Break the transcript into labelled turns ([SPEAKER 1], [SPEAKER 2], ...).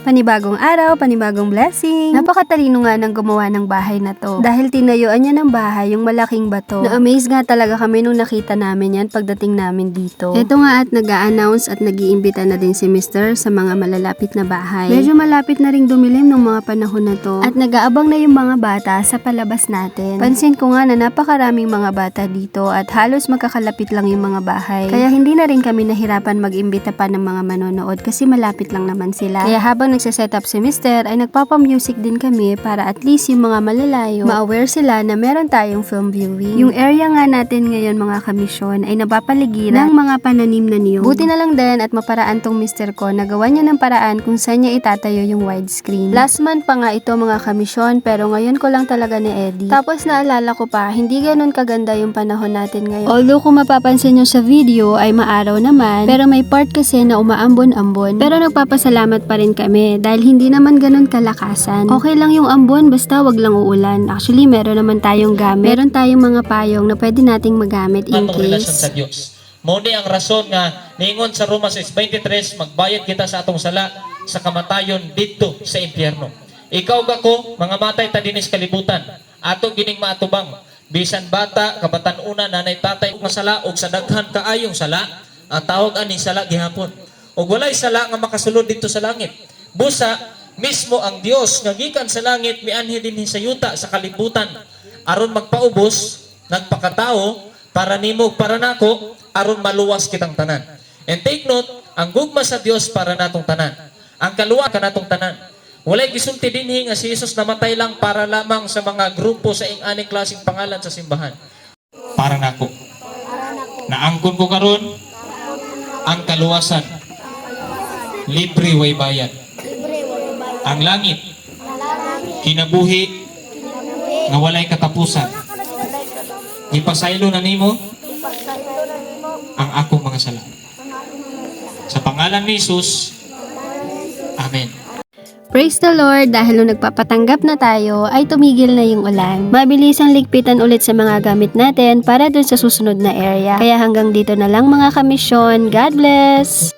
[SPEAKER 1] Panibagong araw, panibagong blessing. Napakatalino nga ng gumawa ng bahay na to. Dahil tinayuan niya ng bahay yung malaking bato. Na-amaze nga talaga kami nung nakita namin yan pagdating namin dito. Ito nga at nag-a-announce at nag-iimbita na din si Mr. sa mga malalapit na bahay. Medyo malapit na ring dumilim ng mga panahon na to. At nag-aabang na yung mga bata sa palabas natin. Pansin ko nga na napakaraming mga bata dito at halos magkakalapit lang yung mga bahay. Kaya hindi na rin kami nahirapan mag-imbita pa ng mga manonood kasi malapit lang naman sila. Kaya habang nagsiset up si Mr. ay nagpapa-music din kami para at least yung mga malalayo ma-aware sila na meron tayong film viewing. Yung area nga natin ngayon mga kamisyon ay napapaligiran ng mga pananim na niyog. Buti na lang din at maparaan tong Mr. ko, nagawa niya ng paraan kung saan niya itatayo yung widescreen. Last month pa nga ito mga kamisyon pero ngayon ko lang talaga ni Eddie. Tapos naalala ko pa, hindi ganun kaganda yung panahon natin ngayon. Although kung mapapansin nyo sa video ay maaraw naman, pero may part kasi na umaambon-ambon. Pero nagpapasalamat pa rin kami dahil hindi naman ganun kalakasan. Okay lang yung ambon basta wag lang uulan. Actually, meron naman tayong gamit. Meron tayong mga payong na pwede nating magamit in
[SPEAKER 2] atong relasyon sa
[SPEAKER 1] case.
[SPEAKER 2] Dios. Mao ni ang rason nga niingon sa Roma 6:23, magbayad kita sa atong sala sa kamatayon didto sa impyerno. Ikaw gako, mga matay ta dinis kalibutan. Ato gining maatubang bisan bata, kabatan-una, nanay, tatay ug masala og sa daghan kaayong sala, ang tawag ani sala gihapon. Ug walay sala nga makasulod dito sa langit. Busa mismo ang Dios nga gikan sa langit mianhi dinhi sa yuta sa kalibutan aron magpaubos nagpakatao para nimo para nako aron maluwas kitang tanan. And take note, ang gugma sa Dios para natong tanan. Ang kaluwa kanatong tanan. Walay gisulti dinhi nga si Jesus namatay lang para lamang sa mga grupo sa ing-aning klaseng pangalan sa simbahan. Para nako. Naangkon ko karon ang kaluwasan. Libre way bayad. Ang langit, kinabuhi, nga walay katapusan. Ipasaylo na nimo ang akong mga sala. Sa pangalan ni Jesus, Amen.
[SPEAKER 1] Praise the Lord, dahil nung nagpapatanggap na tayo ay tumigil na yung ulan. Mabilis ang ligpitan ulit sa mga gamit natin para dun sa susunod na area. Kaya hanggang dito na lang mga kamisyon. God bless!